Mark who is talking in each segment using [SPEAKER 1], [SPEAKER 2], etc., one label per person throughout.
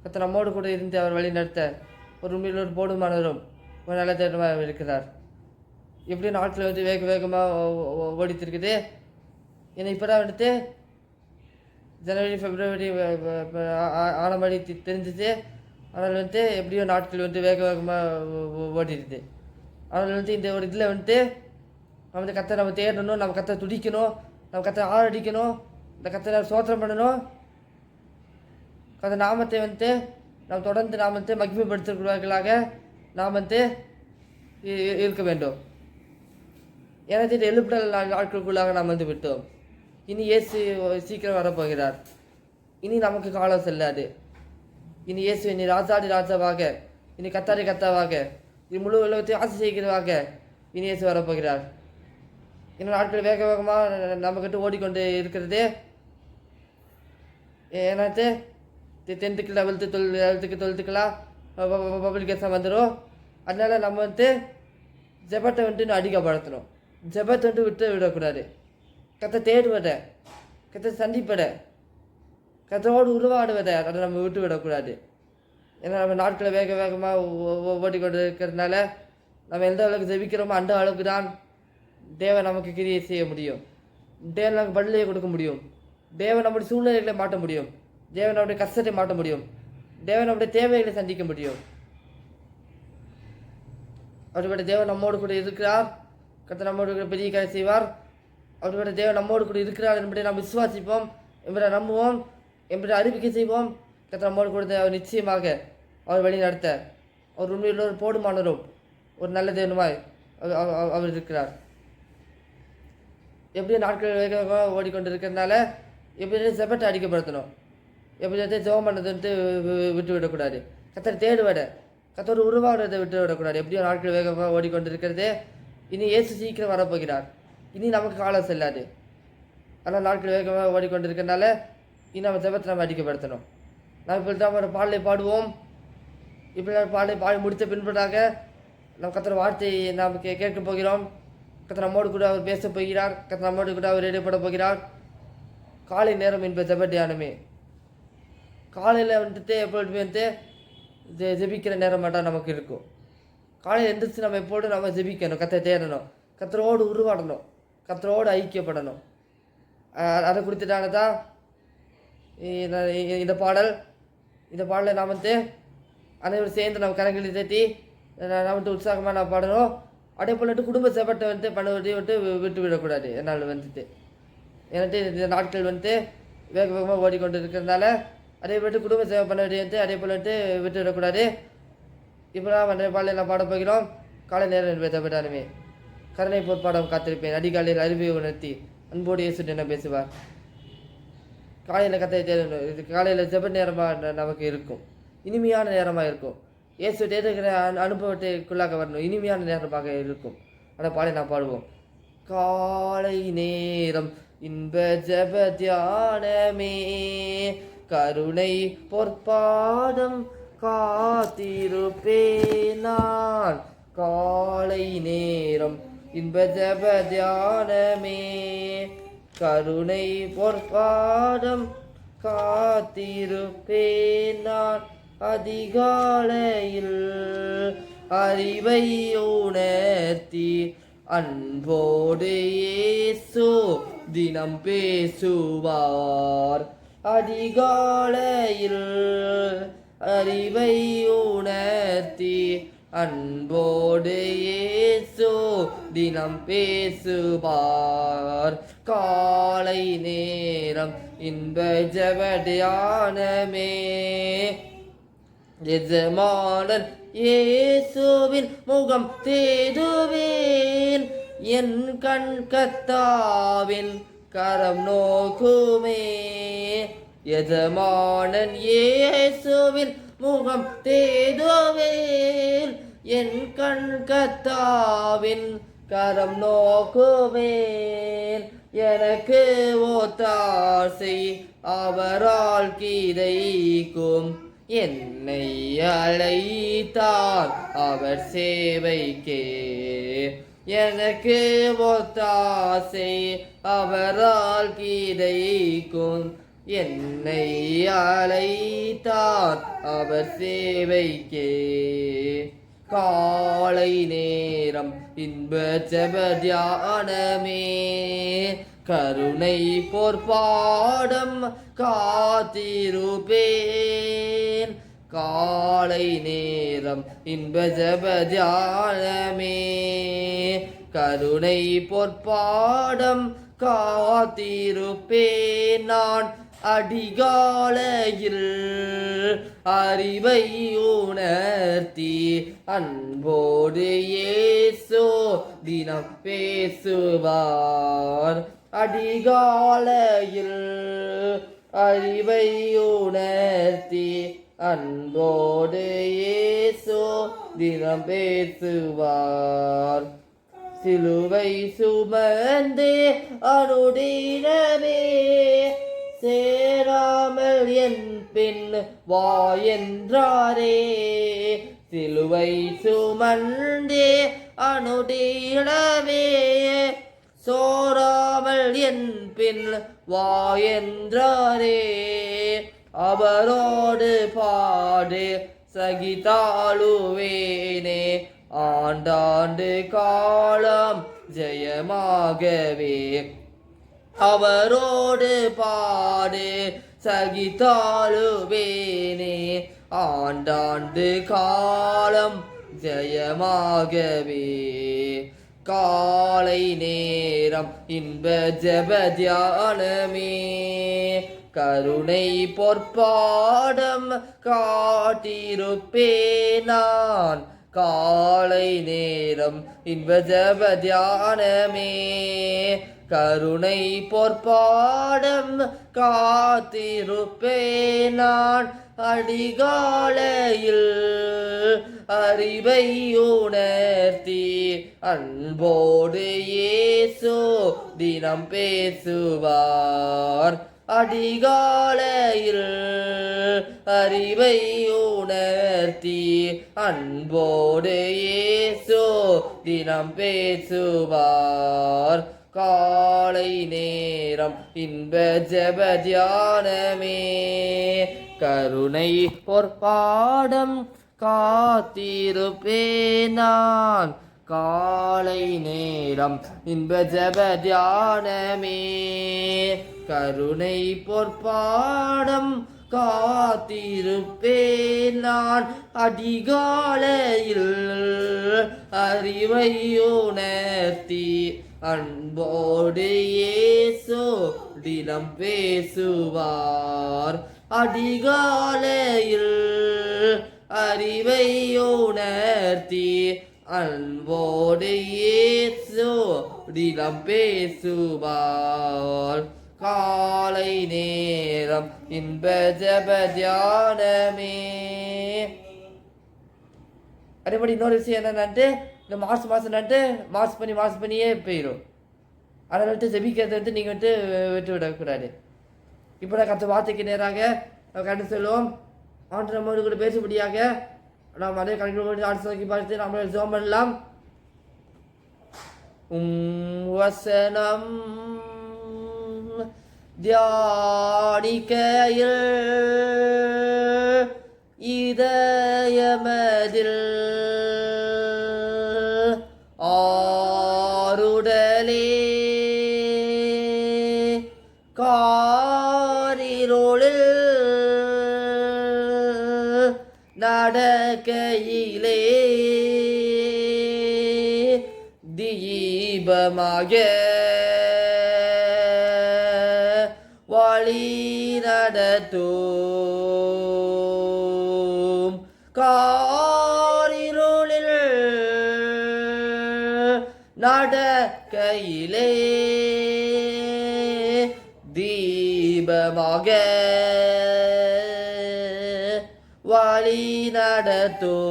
[SPEAKER 1] கர்த்தர் நம்மோடு கூட இருந்து அவர் வழி நடத்த ஒரு உண்மையில் ஒரு போதுமானவரும் ஒரு நல்ல தேர்வாக இருக்கிறார். எப்படி நாட்கள் வந்து வேகமாக ஓடித்திருக்குது. ஏன்னா இப்போ தான் வந்துட்டு ஜனவரி பிப்ரவரி ஆன மாதிரி தெரிஞ்சிச்சு. ஆனால் வந்துட்டு எப்படியோ நாட்கள் வந்து வேகமாக ஓடிடுது. ஆனால் வந்துட்டு இந்த ஒரு இதில் வந்துட்டு நம்ம வந்து கர்த்தரை நம்ம தேடணும், நம்ம கர்த்தரை துடிக்கணும், நம்ம கர்த்தரை ஆரடிக்கணும், இந்த கர்த்தரை சோத்திரம் பண்ணணும். அந்த நாமத்தை வந்துட்டு நாம் தொடர்ந்து நாம் வந்து மகிமைப்படுத்துகிறவர்களாக நாம் வந்து இருக்க வேண்டும். எனக்கு இந்த எழுப்புதல் நாட்களுக்குள்ளாக நாம் வந்து விட்டோம். இனி இயேசு சீக்கிரம் வரப்போகிறார். இனி நமக்கு காலம் செல்லாது. இனி இயேசு இனி ராஜாடி ராஜாவாக, இனி கத்தாரி கத்தாவாக, இது முழு உலகத்தை ஆட்சி செய்கிறவாக இனி இயேசு வரப்போகிறார். இன்னும் நாட்கள் வேக வேகமாக நம்மக்கிட்ட ஓடிக்கொண்டு இருக்கிறது. ஏன்னாத்து 10th 11th 12th public exam வந்துடும். அதனால் நம்ம வந்து ஜெபத்தை வந்துட்டு அதிகப்படுத்தணும். ஜெபத்தை வந்துட்டு விட்டு விடக்கூடாது. கத்தை தேடுவதை, கத்தை சந்திப்பதை, கத்தோடு உருவாடுவதை அதை நம்ம விட்டு விடக்கூடாது. ஏன்னா நம்ம நாட்களை வேக வேகமாக ஓடிக்கொண்டு இருக்கிறதுனால நம்ம எந்த அளவுக்கு ஜெபிக்கிறோமோ அந்த அளவுக்கு தான் தேவன் நமக்கு கிரியை செய்ய முடியும். தேவன் நமக்கு பதிலையை கொடுக்க முடியும். தேவன் நம்முடைய சூழ்நிலைகளை மாற்ற முடியும். தேவன் நம்முடைய கஷ்டத்தை மாற்ற முடியும். தேவன் நம்முடைய தேவைகளை சந்திக்க முடியும். அப்படிப்பட்ட தேவன் நம்மோடு கூட இருக்கிறார். கர்த்தர் நம்மோடு கூட பெரிய காரியம் செய்வார். அப்படிப்பட்ட தேவன் நம்மோடு கூட இருக்கிறார் என்பதை நாம் விசுவாசிப்போம், என்பதை நம்புவோம், என்பதை அறிவிக்கை செய்வோம். கர்த்தர் நம்மோடு கூட அவர் நிச்சயமாக அவர் வழி நடத்த அவர் உண்மையில் ஒரு போதுமானவரும் ஒரு நல்ல தேவனுமாய் அவர் இருக்கிறார். எப்படியும் நாட்கள் வேகமாக ஓடிக்கொண்டு இருக்கிறதுனால எப்படி ஜெபத்தை அதிகப்படுத்தணும், எப்படி ஜெபம் பண்ணது வந்துட்டு விட்டு விடக்கூடாது. கர்த்தர் தேடுவதை, கர்த்தர் உருவாடுறதை விட்டு விடக்கூடாது. எப்படியும் நாட்கள் வேகமாக ஓடிக்கொண்டு இருக்கிறது. இனி இயேசு சீக்கிரம் வரப்போகிறார். இனி நமக்கு காலம் செல்லாது. ஆனால் நாட்கள் வேகமாக ஓடிக்கொண்டு இருக்கிறதுனால இனி நம்ம ஜெபத்தை நம்ம அதிகப்படுத்தணும். நாம் இப்படி தான் ஒரு பாடலை பாடுவோம். இப்படி பாடலை பாடி முடித்த பின்பதாக நம்ம கர்த்தர் வார்த்தையை நாம் கேட்க போகிறோம். கர்த்தர் நம்மோடு கூட அவர் பேச போகிறார். கர்த்தர் நம்மோடு கூட அவர் ஈடுபட போகிறார். காலை நேரம் என்பது ஜெப தியானமே. காலையில் வந்துட்டு எப்பொழுதுமே வந்து ஜெபிக்கிற நேரம் மட்டும் நமக்கு இருக்கும். காலையில் எந்திரிச்சு நம்ம எப்போதும் நம்ம ஜெபிக்கணும், கர்த்தரை தேடணும், கர்த்தரோடு உருவாடணும், கர்த்தரோடு ஐக்கியப்படணும். அதை குறித்துட்டான தான் இந்த பாடலை நாம் வந்து அனைவரும் சேர்ந்து நம்ம கரங்களை தட்டி நான் வந்துட்டு உற்சாகமாக நான் பாடணும். அதே போல் வந்துட்டு குடும்ப ஜெபத்தை வந்துட்டு பண்ணுவதை வந்துட்டு விட்டு விடக்கூடாது. என்னால் வந்துட்டு ஏன்னாட்டு இந்த நாட்கள் வந்துட்டு வேக வேகமாக ஓடிக்கொண்டு இருக்கிறதுனால அதே போட்டு குடும்ப சேவை பண்ண வேண்டியது அதே போல் வந்துட்டு விட்டு விடக்கூடாது. இப்போ நான் பாடலை நான் பாட போகிறோம். காலை நேரம் என்பதை தவிட்டாலுமே கருணை பொற்பாடம் காத்திருப்பேன். அதிகாலையில் அறிவை உணர்த்தி அன்போடு இயேசு என்ன பேசுவார். காலையில் கத்தை தேடணும். இது காலையில் ஜெப நேரமாக நமக்கு இருக்கும், இனிமையான நேரமாக இருக்கும். இயேசு தேடுகிற அனுபவத்திற்குள்ளாக வரணும், இனிமையான நேரமாக இருக்கும். ஆனால் பாடலை நான் பாடுவோம். காலை நேரம் இன்ப ஜெப தியானமே, கருணை பொற்பாதம் காத்திருப்பேன் நான். காலை நேரம் இன்ப ஜெப தியானமே, கருணை பொற்பாதம் காத்திருப்பேன் நான். அதிகாலையில் அறிவை உணர்த்தி அன்போடு இயேசு தினம் பேசுவார். அதிகாலையில் அறிவை உணர்த்தி அன்போடு இயேசு தினம் பேசுவார். காலை நேரம் இன்ப ஜெப தியானமே, எஜமானன் இயேசுவின் முகம் தேடுவேன். என் கண் கர்த்தாவின் கரம் நோக்குமே. எஜமானன் இயேசுவின் முகம் தேடுவேன். என் கண் கர்த்தாவின் கரம் நோக்குவேன். எனக்கு ஒத்தாசை அவரால் கிடைக்கும். என்னை அழைத்தார் அவர் சேவைக்கே. எனக்கு ஒத்தாசை அவரால் கிடைக்கும். என்னை அழைத்தார் அவர் சேவைக்கே. காலை நேரம் இன்ப ஜெப தியானமே, கருணை பொற்பாடம் காத்திருப்பேன். காலை நேரம் இன்ப ஜெப தியானமே, கருணை பொற்பாடம் காத்திருப்பேன். நான் அடிகாலையில் அறிவை உணர்த்தி அன்போடு இயேசு தினம் பேசுவார். அடிகாலையில் அறிவை உணர்த்தி அன்போடு இயேசு தினம் பேசுவார். சிலுவை சுமந்தே அனுதினமே சேராமல் என் பின் வா என்றாரே. சிலுவை சுமந்தே அனுதினமே சோராமல் என் பின் வா என்றாரே. அவரோடு பாடு சகித்தாளுவேனே, ஆண்டாண்டு காலம் ஜெயமாகவே. அவரோடு பாடு சகித்தாளுவேனே, ஆண்டாண்டு காலம் ஜெயமாகவே. காலை நேரம் இன்ப ஜெப தியானமே, கருணை பொற்பாடம் காட்டிருப்பேன் நான். காலை நேரம் இன்ப ஜெப தியானமே, கருணை பொற்பாடம் காத்திருப்பேன் நான். அடிகாலையில் அறிவை உணர்த்தி அன்போடு இயேசு தினம் பேசுவார். அடிகாலையில் அறிவை உணர்த்தி அன்போடு இயேசு தினம் பேசுவார். காலை நேரம் இன்ப ஜெப தியானமே, கருணை பொற்பாடம் காத்திருப்பேன் நான். காலை நேரம் இன்ப ஜெப தியானமே, கருணை பொற்பாடம் காத்திருப்பேன் நான். அதிகாலையில் அறிவை உணர்த்தி அன்போடு இயேசு தினம் பேசுவார். அதிகாலையில் அறிவை உணர்த்தி அன்போடு இயேசு தினம் பேசுவார். காலை நேரம் இன்ப ஜெப தியானமே. அதேபடி இன்னொரு விஷயம் என்னன்னாட்டு, இந்த மார்ச் மாதம்னாட்டு மார்ச் பண்ணியே போயிடும். அதனால் வந்துட்டு ஜெபிக்கிறத வந்து நீங்கள் வந்துட்டு விட்டு விடக்கூடாது. இப்போ நான் கற்ற வார்த்தைக்கு நேராக கண்டு செல்வோம். ஆண்டு நம்ம கூட பேசும்படியாக நாம் அதே கணக்கு ஆட்சி நோக்கி பார்த்து நம்மளை ஜெபம் பண்ணலாம். வசனம் தியானிக்கையில் இதயமதில் ஆருடலே காரிருளில் நடக்கையிலே தீபமாக வழி நடத்தும். காரிருளில் நடக்கையிலே தீபமாக வழி நடத்தும்.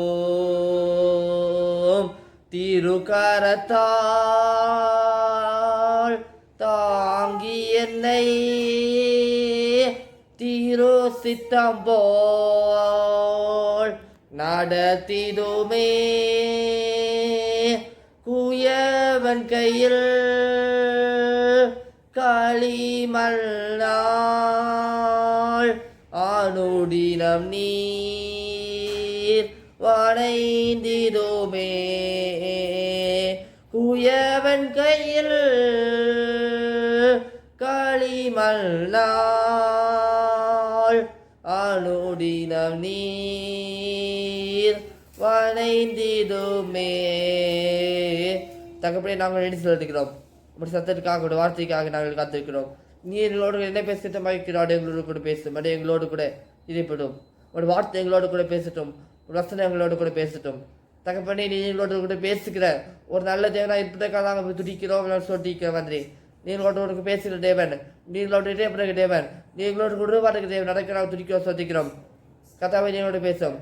[SPEAKER 1] திருக்கரத்தால் தாங்கி என்னை திரு சித்தம் போல் நடத்திடுமே. குயவன் கையில் களிமண்ணா அனுதினம் நீர் வணைந்திடுமே குயவன் கையில் களிமண்ணாள் அனுதினம் நீர் வணைந்திடுமே. தகப்படி நாங்கள் நன்றி செலுத்துகிறோம். உங்களுடைய சத்தத்துக்காக உங்களுடைய வார்த்தைக்காக நாங்கள் காத்திருக்கிறோம். நீ எங்களோடு என்ன பேசிட்டு மகிழ்கிறாடு எங்களோடு கூட பேசும் அடைய எங்களோடு கூட இதைப்படும் ஒரு வார்த்தை எங்களோடு கூட பேசட்டும், ஒரு வசனம் எங்களோடு கூட பேசட்டும். தகப்பனே நீ எங்களோடு கூட பேசுகிற ஒரு நல்ல தேவனா இருப்பதற்காக நாங்கள் துடிக்கிறோம் சொல்லிக்கிற மாதிரி நீங்களோடு பேசுகிற தேவன், நீங்களோட இடைப்படுகிற தேவன், நீங்களோடு குடும்பத்துக்கு தேவன் நடக்க நாங்கள் துடிக்கிறோம் சொல்லிக்கிறோம். கதாவை நீங்களோட பேசும்,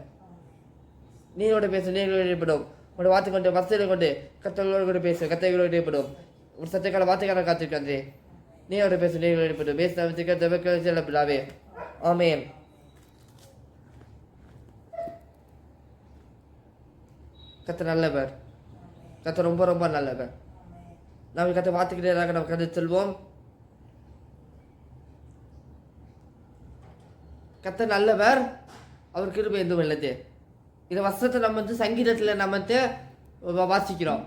[SPEAKER 1] நீங்களோட பேசும், நீங்களோட இடைப்படும் உங்களோட வார்த்தை கொண்டு வசதியை கொண்டு கத்தங்களோடு கூட பேசும், கத்தைகளோடு இடைப்படும் ஒரு சத்தியக்கால வார்த்தைக்கான காத்திருக்காந்தே நீங்களோட பேசும், நீங்களோட இடைப்படும் பேச செல்லப்பில்லாவே. ஆமென். கத்த நல்லவர், கத்த ரொம்ப ரொம்ப நல்லவர். நாம் கத்த வார்த்தைக்கிட்டே நம்ம கதை செல்வோம். கத்த நல்லவர், அவர் கிருபை எதுவும் இல்லது. இந்த வசனத்தை நம்ம சங்கீதத்தில் நம்ம வாசிக்கிறோம்.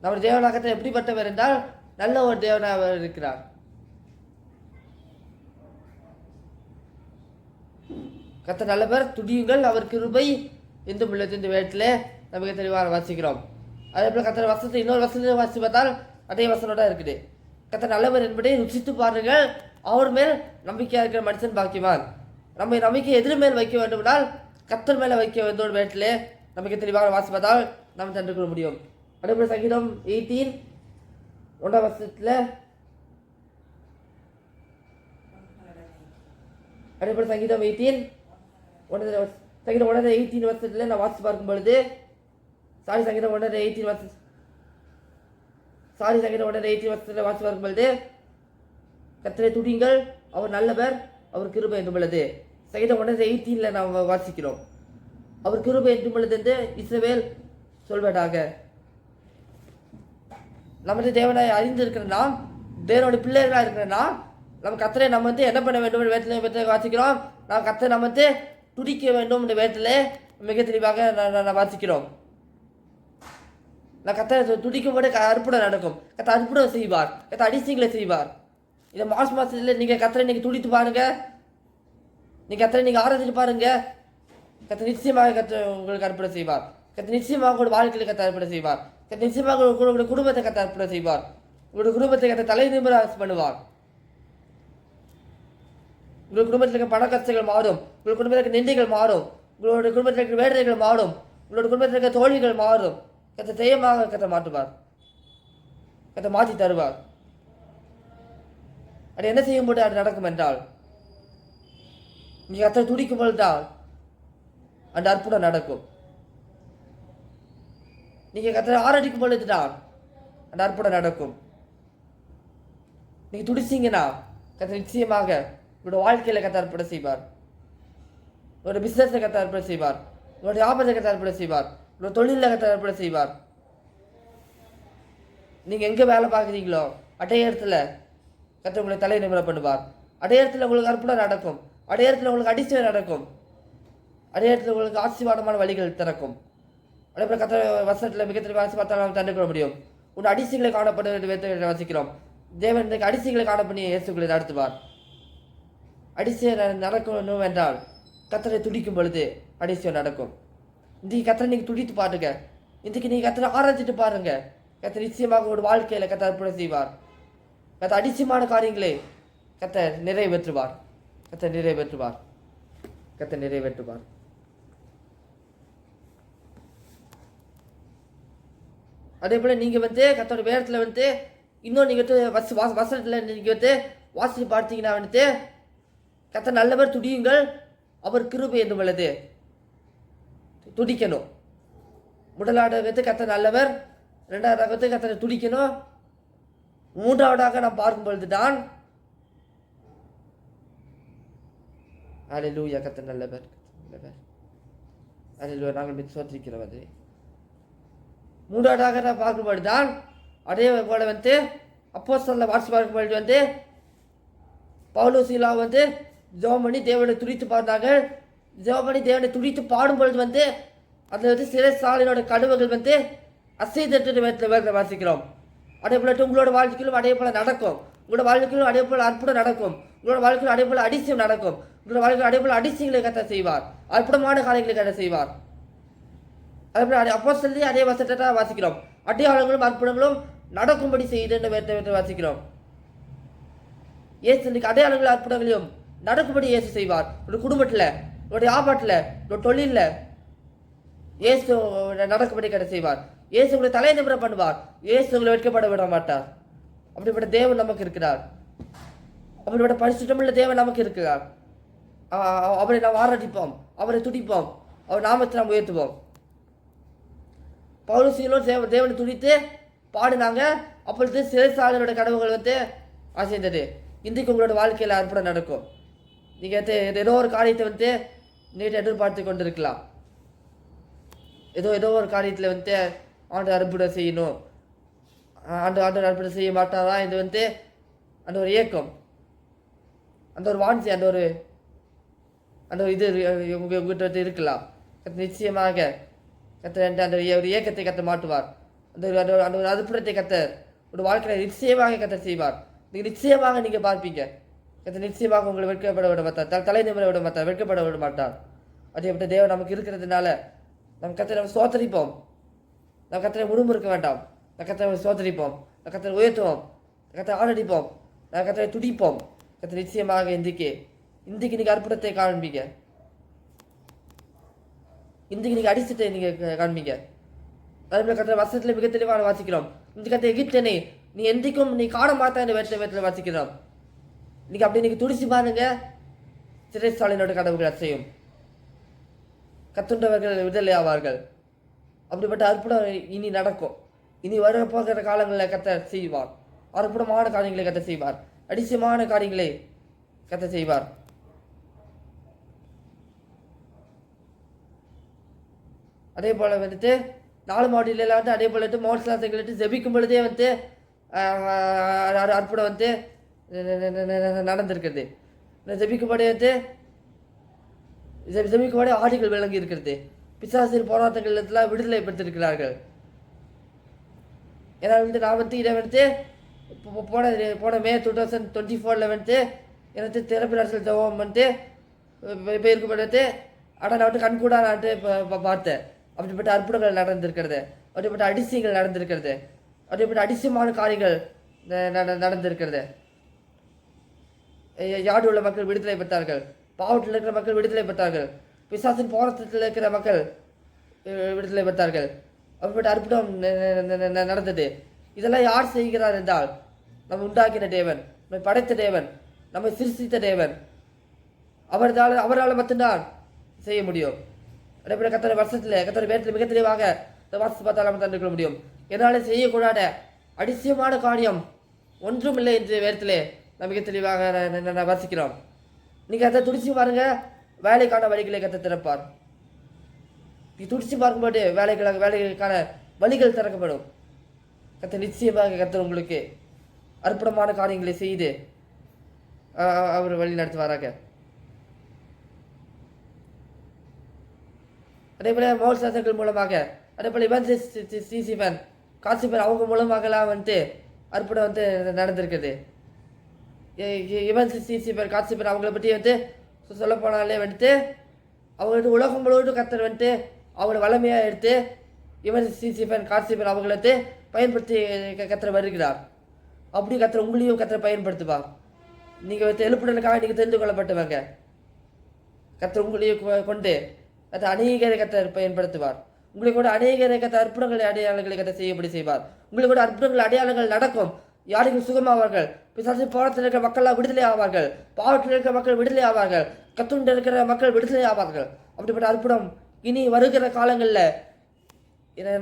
[SPEAKER 1] நம்ம தேவனாகத்தை எப்படிப்பட்டவர் என்றால் நல்ல ஒரு தேவனாக இருக்கிறார். கத்த நல்லவர், துடியுங்கள், அவர் கிருபை எந்த உள்ளது. இந்த வேட்டில் நமக்கு தெளிவாக வாசிக்கிறோம். அதே போல கத்த வசனத்தை இன்னொரு வசனத்தை வாசி பார்த்தால் அதே வசனோட இருக்குது. கத்த நல்லவர் என்பதை ருசித்து பாருங்கள், அவர் மேல் நம்பிக்கையாக இருக்கிற மனுஷன் பாக்கியவான். நம்ம நம்பிக்கை எதிர் மேல் வைக்க வேண்டுமென்றால் கத்தர் மேலே வைக்க வேண்டும். ஒரு வேட்டில் நமக்கு தெளிவாக வாசிப்பதால் நாம் தண்டு கொள்ள முடியும். அதே போல சங்கீதம் 18 1ஆம் வசனத்தில் அதே போல சங்கீதம் 18 சங்கீதம் 18 வருஷத்துல நான் வாசி பார்க்கும் பொழுது சங்கீதம் 18 வருஷத்துல வாசி பார்க்கும் பொழுது கர்த்தரை துதியுங்கள், அவர் நல்லவர், அவர் கிருபை என்றும் உள்ளது. சங்கீதம் 18 நாம் வாசிக்கிறோம். அவர் கிருபை என்றும் உள்ளது என்று இஸ்ரவேல் சொல்வதாக. நமது தேவனை அறிந்திருக்கிற நாம், தேவனுடைய பிள்ளைகளாக இருக்கிற நாம், நம்ம கர்த்தரை நம்ம என்ன பண்ண வேண்டும் வேட்டில் வாசிக்கிறோம். நாம் கர்த்தரை நம்ம துதிக்க வேண்டும் என்ற வேட்டில் மிக தெளிவாக நான் வாசிக்கிறோம். நான் கர்த்தரை துதிக்கும் போது அற்புதம் நடக்கும். கர்த்தர் அற்புதம் செய்வார், கர்த்தர் அதிசயங்களை செய்வார். இந்த மாதத்தில் நீங்கள் கர்த்தரை நீங்கள் துடித்து பாருங்க, நீங்கள் கர்த்தரை நீங்கள் ஆராதித்து பாருங்க. கர்த்தர் நிச்சயமாக உங்களுக்கு அற்புதம் செய்வார். கர்த்தர் நிச்சயமாக உங்களோட வாழ்க்கையில் கர்த்தர் அற்புதம் செய்வார். கர்த்தர் நிச்சயமாக உங்களுடைய குடும்பத்தை கர்த்தர் அற்புதம் செய்வார். உங்களுடைய குடும்பத்தை கர்த்தர் தலை நிமிர பண்ணுவார். உங்கள் குடும்பத்தில் இருக்க பண கஷ்டங்கள் மாறும், உங்கள் குடும்பத்தில் இருக்க நிந்தைகள் மாறும், உங்களுடைய குடும்பத்தில் இருக்கிற வேதனைகள் மாறும், உங்களுடைய குடும்பத்தில் இருக்க தோல்விகள் மாறும். கர்த்தர் தெய்வமாக கர்த்தர் மாற்றுவார், கர்த்தர் மாற்றி தருவார். அது என்ன செய்யும் போது அது நடக்கும் என்றால் நீங்கள் கர்த்தரை துடிக்கும் பொழுதுதான் அந்த அற்புதம் நடக்கும். நீங்கள் கர்த்தரை ஆராதிக்கும் பொழுதுதான் அந்த அற்புதம் நடக்கும். நீங்கள் துடிச்சிங்கன்னா கர்த்தர் நிச்சயமாக உங்களோட வாழ்க்கையில் கர்த்தர் அற்புதம் செய்வார். உங்களோட பிஸ்னஸில் கர்த்தர் அற்புதம் செய்வார். உங்களோட வியாபாரத்தை கர்த்தர் அற்புதம் செய்வார். உங்களோட தொழிலில் கர்த்தர் அற்புதம் செய்வார். நீங்கள் எங்கே வேலை பார்க்குறீங்களோ அதே இடத்துல கர்த்தர் உங்களை தலை நிமிர பண்ணுவார். அதே இடத்துல உங்களுக்கு அற்புதம் நடக்கும். அதே இடத்துல உங்களுக்கு அதிசயம் நடக்கும். அதே இடத்துல உங்களுக்கு ஆசீர்வாதமான வழிகள் திறக்கும். அதே போல கர்த்தர் வசனத்தில் மிகத்திற்கு வாசி பார்த்தா நாம் தண்டுக்க முடியும். உன் அதிசயங்களை காணப்பட்டு வாசிக்கிறோம். தேவன் இன்றைக்கு அதிசயங்களை காணப்பண்ணி இயேசுக்களை நடத்துவார். அதிசயம் நடக்கணும் என்றால் கர்த்தரை துடிக்கும் பொழுது அதிசயம் நடக்கும். இன்றைக்கு கர்த்தரை நீங்கள் துடித்து பாருங்க. இன்றைக்கு நீங்கள் கர்த்தரை ஆராய்ச்சிட்டு பாருங்க. கர்த்தர் நிச்சயமாக ஒரு வாழ்க்கையில் கர்த்தர் அற்புதம் செய்வார். கர்த்தர் அதிசயமான காரியங்களை கர்த்தர் நிறைவேற்றுவார். கர்த்தர் நிறைவேற்றுவார். கர்த்தர் நிறைவேற்றுவார். அதே போல் நீங்கள் கர்த்தரோட வேதத்தில் இன்னும் நீங்கள் வசனத்தில் நீங்கள் வாசித்து பார்த்தீங்கன்னா கர்த்தர் நல்லவர், துடியுங்கள், அவர் கிருபை என்று உள்ளது. துடிக்கணும். முதலாவது கர்த்தர் நல்லவர், இரண்டாவதாக கர்த்தரை துடிக்கணும், மூன்றாவதாக நாம் பார்க்கும் பொழுது தான் அல்லேலூயா கர்த்தர் நல்லவர், அல்லேலூயா நாங்கள் சோத்திரிக்கிறோம். அது மூன்றாவதாக நான் பார்க்கும் பொழுது தான் அதே போல அப்போஸ்தலர்ல வாசிச்சு பார்க்கும்பொழுது வந்து பவுலும் சீலாவும் வந்து ஜெபம் பண்ணி தேவனை துதித்து பாடினாங்க. ஜெபம் பண்ணி தேவனை துதித்து பாடும் பொழுது வந்து அதில் வந்து சிறைச்சாலையோட கதவுகள் வந்து அசைதட்டு வேதத்தில் வாசிக்கிறோம். அதே போல உங்களோட வாழ்க்கையிலும் அதே போல நடக்கும். உங்களோட வாழ்க்கையிலும் அதே போல அற்புதம் நடக்கும். உங்களோட வாழ்க்கையில் அதே போல அதிசயம் நடக்கும். உங்களோட வாழ்க்கையில் அதே போல அதிசயங்களை கத்த செய்வார். அற்புதமான காரியங்களை கத்த செய்வார். அதே போல அப்போஸ்தலர்லயே அதே வசனத்தை தான் வாசிக்கிறோம். அடையாளங்களும் அற்புதங்களும் நடக்கும்படி செய்து வேதத்தை வாசிக்கிறோம். இயேசு இன்னைக்கு அடையாளங்கள் அற்புதங்களையும் நடக்கும்படி இயேசு செய்வார். ஒரு குடும்பத்தில், ஒரு வியாபாரத்தில், ஒரு தொழிலில் இயேசு நடக்கும்படி கட்ட செய்வார். இயேசு உங்களை தலை நிமிர பண்ணுவார். இயேசு உங்களை வெட்கப்பட விட மாட்டார். அப்படிப்பட்ட தேவன் நமக்கு இருக்கிறார். அப்படிப்பட்ட பரிசுத்தமுள்ள தேவன் நமக்கு இருக்கிறார். அவரை நாம் ஆராதிப்போம், அவரை துடிப்போம், அவர் நாமத்தை நாம் உயர்த்துவோம். பவுலும் சீலாவும் தேவனை துடித்து பாடினாங்க. அப்பொழுது சிறைச்சாலையோட கனவுகள் வந்து அசைந்தது. இன்றைக்கு உங்களோட வாழ்க்கையில் அற்புதம் நடக்கும். நீங்கள் ஏதோ ஒரு காரியத்தை வந்து நீட்டு எதிர்பார்த்து கொண்டு இருக்கலாம். ஏதோ ஒரு காரியத்தில் வந்து ஆண்டு அற்புதம் செய்யணும், ஆண்டு அற்புதம் செய்ய மாட்டாரா, இது வந்து அந்த ஒரு ஏக்கம், அந்த ஒரு வாஞ்சி, அந்த ஒரு இது உங்ககிட்ட வந்து இருக்கலாம். நிச்சயமாக அந்த ஒரு ஏக்கத்தை கத்த மாட்டுவார். அந்த ஒரு அற்புதத்தை கத்த ஒரு வாழ்க்கையில் நிச்சயமாக கத்த செய்வார். நீங்கள் நிச்சயமாக நீங்கள் பார்ப்பீங்க. நிச்சயமாக உங்களை வெட்கப்பட விட மாட்டார், தலை நிமிர விட மாட்டார், வெட்கப்பட விட மாட்டார். அதேபட்ட தேவன் நமக்கு இருக்கிறதுனால நம்ம கத்தரை நம்ம சோதரிப்போம். நம்ம கத்தரை முழுமுறுக்க வேண்டாம். நம்ம கத்தரை சோதரிப்போம், நம்ம கத்தரை உயர்த்துவோம், கத்தரை ஆடடிப்போம், நம்ம கத்தரை துடிப்போம். கத்தரை நிச்சயமாக இன்றைக்கு நீங்கள் அற்புதத்தை காண்பீங்க. இன்றைக்கு நீங்கள் அடிசத்தை நீங்கள் காண்பீங்க. அதே கத்தரை வசனத்தில் மிக தெளிவாக வாசிக்கிறோம். இந்த கத்தை எகிப்தனை நீ எந்திக்கும் நீ காண மாட்டா இந்த வேதத்தில் வாசிக்கிறோம். இன்னைக்கு அப்படி நீங்கள் துடிச்சு பாருங்க, சிறைச்சாலையினோட கதவுகள் அசையும், கத்துண்டவர்கள் விடுதலை ஆவார்கள். அப்படிப்பட்ட அற்புதம் இனி நடக்கும். இனி வரப்போகிற காலங்களில் கத்த செய்வார். அற்புதமான காரியங்களை கத்த செய்வார். அதிசயமான காரியங்களை கத்த செய்வார். அதே போல் வந்துட்டு 4 மாவட்டத்தில் வந்து அதே போல் வந்து மோட்சத்தை ஜெபிக்கும் பொழுதே வந்து அற்புதம் வந்து நடந்திருக்கிறது. ஜெபிக்கும்படி வந்து ஜெபிக்கும்படி ஆடிகள் விளங்கி இருக்கிறது. பிசாசின் போராட்டங்கள் விடுதலை பெற்றிருக்கிறார்கள். ஏன்னா வந்து நான் வந்து இதை வந்து போன மே 2024 வந்து எனக்கு தெரப்பி அரசியல் ஜபம் வந்து போயிருக்கப்பட்டு ஆனால் நான் வந்து கண்கூடா நான் வந்து பார்த்தேன். அப்படிப்பட்ட அற்புதங்கள் நடந்திருக்கிறது, அப்படிப்பட்ட அதிசயங்கள் நடந்திருக்கிறது, அப்படிப்பட்ட அதிசயமான காரியங்கள் நடந்திருக்கிறது. யாடு உள்ள மக்கள் விடுதலை பெற்றார்கள், பாவத்தில் இருக்கிற மக்கள் விடுதலை பெற்றார்கள், பிசாசின் போராட்டத்தில் இருக்கிற மக்கள் விடுதலை பெற்றார்கள். அப்படிப்பட்ட அற்புதம் நடந்தது. இதெல்லாம் யார் செய்கிறார் என்றால் நம்ம உண்டாக்கின தேவன், நம்மை படைத்த தேவன், நம்மை சிருஷ்டித்த தேவன். அவரால் மட்டும்தான் செய்ய முடியும். அதேபோல கத்தரை வருஷத்தில் கத்தரை வேதத்தில் மிக தெளிவாக வாசித்து பார்த்தால் நம்ம தந்துக்க முடியும். என்னால் செய்யக்கூடாத அதிசயமான காரியம் ஒன்றும் இல்லை என்று வேதத்திலே நம்ம மிக தெளிவாக வாசிக்கிறோம். நீங்கள் அதை துடிச்சு பாருங்க, வேலைக்கான வழிகளை கத்த திறப்பார். நீ துடிச்சு பார்க்கும்போது வேலைகளுக்கான வழிகள் திறக்கப்படும். கத்த நிச்சயமாக கத்தர் உங்களுக்கு அற்புதமான காரியங்களை செய்து அவர் வழி நடத்துவாராக. அதே போல மோட்சங்கள் மூலமாக, அதே போல இவன் காசிபன் அவங்க மூலமாகலாம் வந்து அற்புதம் வந்து நடந்திருக்குது. இவன் சிசிபன் காசிபன் அவங்கள பற்றி வந்து சொல்ல போனாலே வந்துட்டு அவங்க வந்து உலகம் முழுவதும் கத்தர் வந்துட்டு அவங்கள வளமையாக எடுத்து இவன் சிசிபன் காசிபன் அவங்கள வந்து பயன்படுத்தி கத்தரை வருகிறார். அப்படி கத்தரை உங்களையும் கத்தரை பயன்படுத்துவாங்க. நீங்கள் வந்து எழுப்புடலுக்காக நீங்கள் தெரிந்து கொள்ளப்பட்டவங்க. கத்தரை உங்களையும் கொண்டு கத்த அநேகரை கத்தர் பயன்படுத்துவார். உங்களுக்கு கூட அநேகரை கத்த அற்புதங்களை அடையாளங்களை கத்த செய்யப்படி செய்வார். உங்களுக்கு கூட அற்புதங்கள் அடையாளங்கள் நடக்கும். யாருக்கும் சுகமாவார்கள், பிசாசு போராட்டத்தில் இருக்கிற மக்கள் விடுதலை ஆவார்கள், பாவத்தில் இருக்கிற மக்கள் விடுதலை ஆவார்கள், கத்துண்டு இருக்கிற மக்கள் விடுதலை ஆவார்கள். அப்படிப்பட்ட அற்புதம் இனி வருகிற காலங்களில்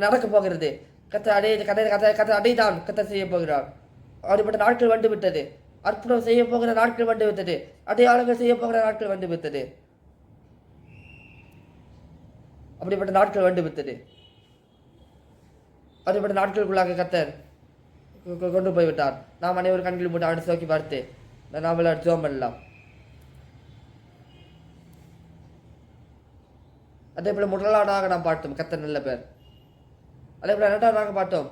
[SPEAKER 1] நடக்க போகிறது. கத்த அடைதான் கத்த செய்ய போகிறார். அப்படிப்பட்ட நாட்கள் வந்து விட்டது. அற்புதம் செய்ய போகிற நாட்கள் வந்து விட்டது. அடையாளங்கள் செய்ய போகிற நாட்கள் வந்து விட்டது. அப்படிப்பட்ட நாட்கள் வந்து விட்டது. அப்படிப்பட்ட நாட்களுக்குள்ளாக கத்தர் கொண்டு போய்விட்டார். நாம் அனைவரும் கண்களில் மூடி அவனை நோக்கி பார்த்து நாம் எல்லாரும் ஜெபம் பண்ணலாம். அதே போல முதலாவதாக நாம் பார்த்தோம் கர்த்தர் நல்ல பேர். அதே போல இரண்டாவதாக பார்த்தோம்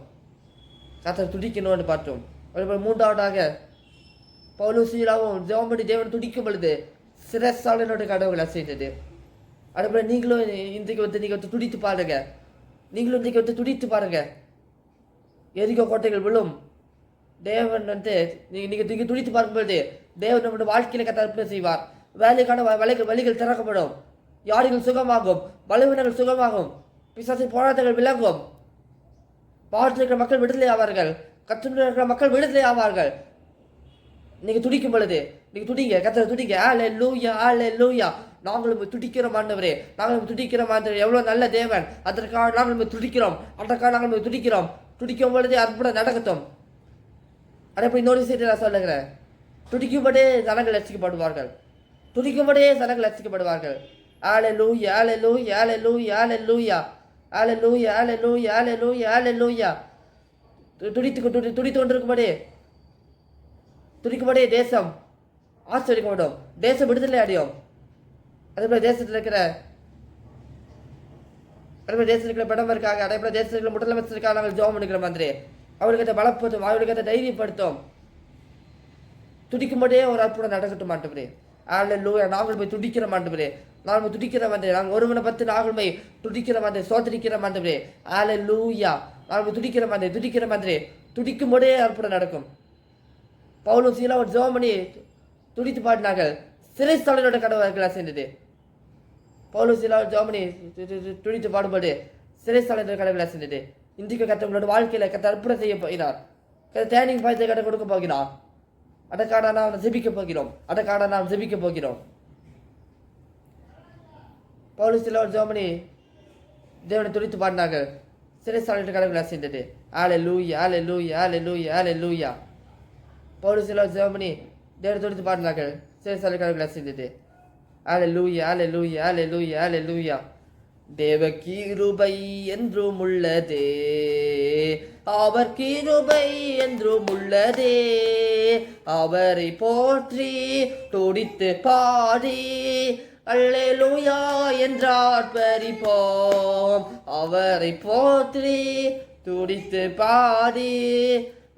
[SPEAKER 1] கர்த்தர் துடிக்கணும்னு பார்த்தோம். அதே போல மூன்றாவதாக பவுலும் சீலாவும் ஜெபம் பண்ணி தேவனை துடிக்கும் பொழுது சிரசாலனோட கடவுள் அசைத்தது. அதே போல நீங்களும் இன்றைக்கு நீங்கள் துடித்து பாருங்க. நீங்களும் இன்றைக்கு துடித்து பாருங்க. எரிகோ கோட்டைகள் விழும். தேவன் நீங்கள் துடித்து பார்க்கும்போது தேவன் நம்முடைய வாழ்க்கையில கர்த்தர் செய்வார். வேலைக்கான வழிகள் திறக்கப்படும். யாரிகள் சுகமாகும், பலவீனங்கள் சுகமாகும், பிசாசின் போராட்டங்கள் விளங்கும், பாவத்தில் இருக்கிற மக்கள் விடுதலை ஆவார்கள், கர்த்தருடைய இருக்கிற மக்கள் விடுதலை ஆவார்கள். நீங்க துடிக்கும் பொழுது நீங்க துடிங்க, கர்த்தரை துடிங்க. அல்லேலூயா அல்லேலூயா. நாங்களும் துடிக்கிறோம் ஆண்டவரே, நாங்களும் துடிக்கிறோம் ஆண்டவரே. எவ்வளவு நல்ல தேவன். அதற்காக நாங்கள் துடிக்கிறோம், அதற்காக நாங்கள் துடிக்கிறோம். துடிக்கும் பொழுது அற்புதம் நடக்கட்டும். அதே போய் இன்னொரு விஷயத்தை நான் சொல்லுகிறேன். துடிக்கும்படியே ஜனங்கள் ரசிக்கப்படுவார்கள். துடிக்கும்படியே ஜனங்கள் ரசிக்கப்படுவார்கள். அல்லேலூயா அல்லேலூயா அல்லேலூயா அல்லேலூயா அல்லேலூயா அல்லேலூயா அல்லேலூயா அல்லேலூயா. துடித்து கொண்டிருக்கும்படியே தேசம் ஆச்சரியப்படும், தேசம் விடுதலை அடையும். அதேபோல தேசத்தில் இருக்கிற பிரதமருக்காக, அதேபோல தேசத்தில் இருக்கிற முதலமைச்சருக்காக நாங்கள் ஜெபம் பண்ணிக்கிற மாதிரி அவர்களுக்கு பலப்படுத்தும், அவர்களுக்கு தைரியப்படுத்தும். துடிக்கும்போதே ஒரு அற்புதம் நடக்கட்டும் ஆண்டவரே. அல்லேலூயா. நாங்கள் போய் துடிக்கிற ஆண்டவரே, நாங்கள் துடிக்கிற ஆண்டவரே. நாங்கள் ஒருவனை பத்து நாங்கள் போய் துடிக்கிற ஆண்டவரே, சோதரிக்கிற ஆண்டவரே. அல்லேலூயா. நாங்கள் துடிக்கிற ஆண்டவரே. துடிக்கும்போதே அற்புதம் நடக்கும். பவுலும் சீலாவும் ஜெபம் பண்ணி துடித்து பாடினார்கள். சிறைச்சாலையோட கடவுள் சேர்ந்தது. பவுலும் சீலாவும் ஜெபம் பண்ணி துடித்து பாடும்போது சிறைச்சாலையோட கடவுள் சேர்ந்தது. இன்றைக்கு கர்த்தர்களோட வாழ்க்கையில கர்த்தர் அற்புதம் செய்ய போகிறார். தேனிங் பாயத்தை கட்ட கொடுக்க போகிறார். அதற்காக நாம் ஜெபிக்க போகிறோம். பவுலும் சீலாவும் ஜெபம் பண்ணி தேவனை துடித்து பாடினார்கள். சிறைச்சாலையோட கடவுள் சேர்ந்தது. அல்லேலூயா அல்லேலூயா அல்லேலூயா அல்லேலூயா. பவுலும் சீலாவும் ஜெபம் பண்ணி தேவனை துடித்து பாடினார்கள். சிறைச்சாலை கடவுள் சேர்ந்தது. அல்லேலூயா அல்லேலூயா அல்லேலூயா அல்லேலூயா. தேவ கிருபை என்றும் உள்ளதே, அவர் கிருபை என்றும் உள்ளதே. அவரை போற்றி துடித்து பாடி அல்லேலூயா என்றார் பரிப்போம். அவரை போற்றி துடித்து பாடி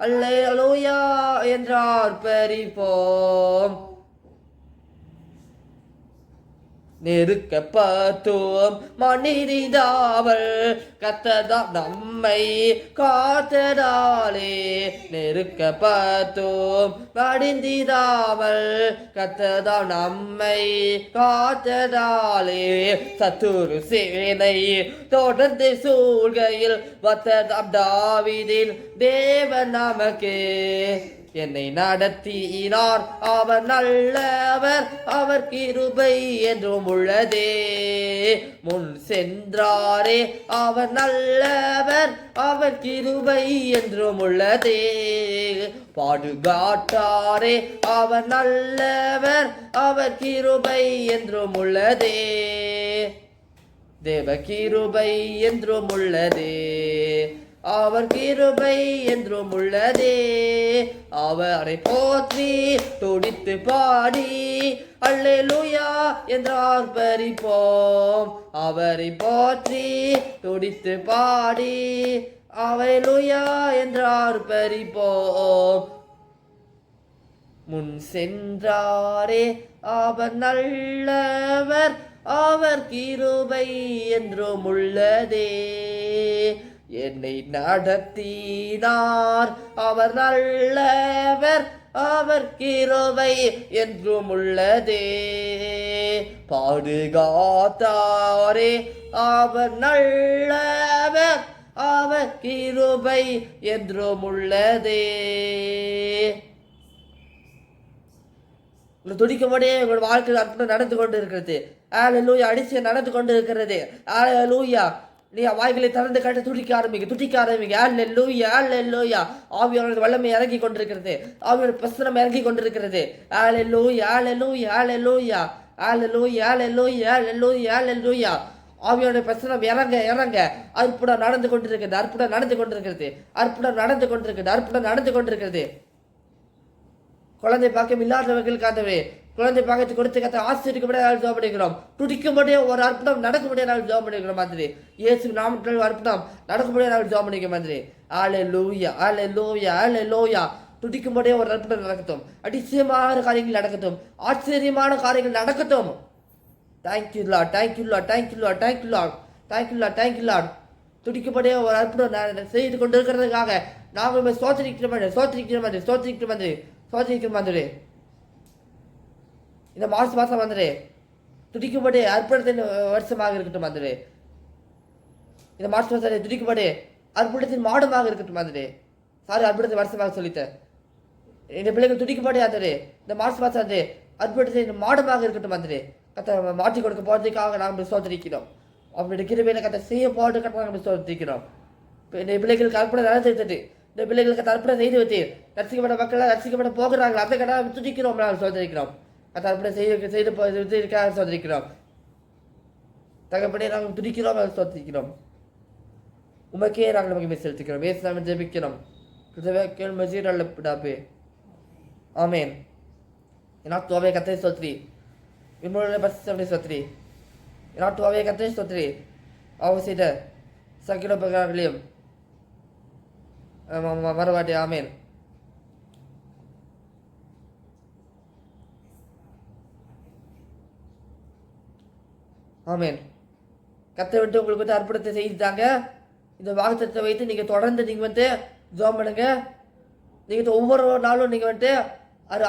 [SPEAKER 1] அல்லேலூயா என்றார் பரிப்போம். நெருக்கப்பட்டோம் மனிதாவல் கர்த்தர் நம்மை காத்ததாலே. நெருக்கப்பட்டோம் மடிந்திடாமல் கர்த்தர் நம்மை காத்ததாலே. சத்துரு சேனை தொடர்ந்து சூழ்கையில் வத்ததாம் தாவீதின் தேவன் நமக்கு என்னை நடத்தினார். அவர் நல்லவர், அவர் கிருபை என்றும் உள்ளதே. முன் சென்றாரே அவர் நல்லவர், அவர் கிருபை என்றும் உள்ளதே. பாடுகாட்டாரே அவர் நல்லவர், அவர் கிருபை என்றும் உள்ளதே. தேவ கிருபை என்றும் உள்ளதே, அவர் கிருபை என்றும் உள்ளதே. அவரை போற்றி துடித்து பாடி அல்லேலூயா என்றார் பரிப்போம். அவரை போற்றி துடித்து பாடி அல்லேலூயா என்றார் பரிப்போம். முன் சென்றாரே அவர் நல்லவர், அவர் கிருபை என்றும் உள்ளதே. என்னை நடத்தினார் அவர் நல்லவர், அவர் கிருபை என்றும் உள்ளதே. பாடுகாத்தாரே அவர் நல்லவர், அவர் கிருபை என்றும் உள்ளதே. துடிக்கும்போதே உங்களோட வாழ்க்கையில் அற்புதம் நடந்து கொண்டு இருக்கிறது. அல்லேலூயா. அதிசயம் நடந்து கொண்டு இருக்கிறது. அல்லேலூயா. நீ வாய்களை திறந்து கட்ட துடிக்க ஆரம்பிங்க. அல்லேலூயா அல்லேலூயா. ஆவியோட வல்லமை இறங்கி கொண்டிருக்கிறது. ஆவியோட பிரசனம் இறங்கி கொண்டிருக்கிறது. அல்லேலூயா அல்லேலூயா அல்லேலூயா அல்லேலூயா அல்லேலூயா அல்லேலூயா அல்லேலூயா. ஆவியானுடைய பிரசனம் இறங்க இறங்க அற்புதம் நடந்து கொண்டிருக்கிறது, அற்புதம் நடந்து கொண்டிருக்கிறது, அற்புதம் நடந்து கொண்டிருக்கிறது, அற்புதம் நடந்து கொண்டிருக்கிறது. குழந்தை பாக்கியம் இல்லாதவர்களுக்கு ஆண்டவரே குழந்தை பாக்கியத்தை கொடுத்து கத்த ஆசிரியக்கப்பட நாள் ஜெபம் பண்ணிக்கிறோம். துடிக்கும்படியே ஒரு அற்புதம் நடக்கும்படியே நாள் ஜெபம் பண்ணிக்கிறோம் மாதிரி. இயேசு நாமத்தில் அற்புதம் நடக்கும்படியே நாள் ஜெபம் பண்ணிக்க மாதிரி. ஹல்லேலூயா ஹல்லேலூயா ஹல்லேலூயா. துடிக்கும்படியே ஒரு அற்புதம் நடக்கட்டும், அதிசயமான காரியங்கள் நடக்கட்டும், ஆச்சரியமான காரியங்கள் நடக்கட்டும். Thank you lord, thank you lord, thank you lord, thank you lord, thank you lord, thank you lord. துடிக்கும்படியே ஒரு அற்புதம் செய்து கொண்டு இருக்கிறதுக்காக நாங்கள் சோதரிக்கிற மாதிரி சோதரிக்கிற மாதிரி சோதரிக்கிற மாதிரி சோதரிக்கிற மாதிரி. இந்த மாதம் வந்துடு துடிக்கும்படி அற்புதத்தின் வருஷமாக இருக்கட்டும் வந்துடு. இந்த மாதம் துடிக்கும்படி அற்புதத்தின் மாடமாக இருக்கட்டும் வந்துடு. சாரி, அற்புதத்தின் வருஷமாக சொல்லித்தேன். இந்த பிள்ளைகள் துடிக்கும்படி வந்துடு. இந்த மாதம் வந்து அற்புதத்தின் மாடமாக இருக்கட்டும் வந்துடு. கத்தை மாற்றி கொடுக்க போகிறதுக்காக நாங்கள் சோதரிக்கிறோம். அவருடைய கிருபையில கத்தை செய்ய போகிறதுக்காக நாங்கள் சோதரிக்கிறோம். இந்த பிள்ளைகளுக்கு அற்புதம் நடந்துட்டு இந்த பிள்ளைகளுக்கு அற்புதம் செய்து வச்சு ரசிக்கப்பட்ட மக்கள் ரசிக்கப்பட போகிறார்கள். அந்த கடை துடிக்கிறோம், நாங்கள் சோதரிக்கிறோம். அதை அப்படி செய்து சோதரிக்கிறோம். தகப்படியே நாங்கள் துடிக்கிறோம், சோதரிக்கிறோம். உமக்கே நாங்கள் மகிமை செலுத்திக்கிறோம். ஏசு நாமத்தில் ஜெபிக்கிறோம். கேள் மஜீர் அல்லப்பிடாப்பே. ஆமேன். நாட்டுவாவே கத்தை சோத்ரி விமோட பரிசுத்தமுடைய சோத்ரி. நாட்டுவாவே கத்தை சோத்ரி. அவர் செய்த சகில உபகாரங்களையும் மறவாட்டே. ஆமேன். ஆமேன். கத்தை விட்டு உங்களுக்கு வந்து அற்புதத்தை செய்துட்டாங்க. இந்த வாக்குத்தத்தை வைத்து நீங்கள் தொடர்ந்து நீங்கள் வந்து ஜெபம் பண்ணுங்க. நீங்கள் ஒவ்வொரு நாளும் நீங்கள் வந்துட்டு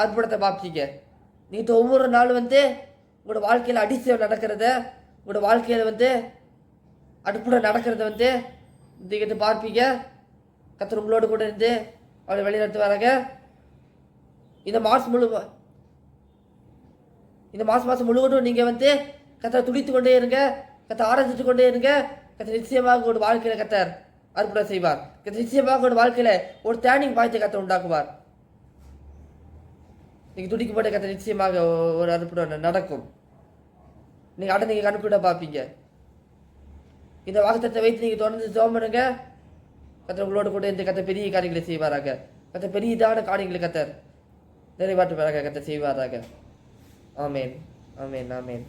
[SPEAKER 1] அற்புதத்தை பார்ப்பீங்க. நீங்கள் ஒவ்வொரு நாளும் வந்து உங்களோட வாழ்க்கையில் அதிசயம் நடக்கிறத, உங்களோட வாழ்க்கையில் வந்து அற்புதம் நடக்கிறத வந்து நீங்கள் பார்ப்பீங்க. கத்தர் உங்களோடு கூட இருந்து அவளை வழிநடத்து வராங்க. இந்த மாதம் முழுவதும் நீங்கள் வந்து கத்தரை துடித்து கொண்டே இருங்க, கத்தை ஆராய்ச்சிட்டு கொண்டே இருங்க. கத்தை நிச்சயமாக ஒரு வாழ்க்கையில் கத்தர் அற்புதம் செய்வார். கத்தை நிச்சயமாக ஒரு வாழ்க்கையில் ஒரு டேர்னிங் பாயிண்ட்டை கத்தர் உண்டாக்குவார். நீங்கள் துடிக்கப்பட்ட கத்தை நிச்சயமாக ஒரு அற்புதம் நடக்கும். நீங்கள் கண்கூட பார்ப்பீங்க. இந்த வாக்குத்தத்தை வைத்து நீங்கள் தொடர்ந்து ஜெபம் பண்ணுங்க. கத்தர் உங்களோடு கூட இருந்து கத்தை பெரிய காரியங்களை செய்வாராக. கத்தை பெரியதான காரியங்களை கத்தர் நிறைவேற்றுவாராக, கத்தை செய்வாராக. ஆமேன் ஆமேன் ஆமேன்.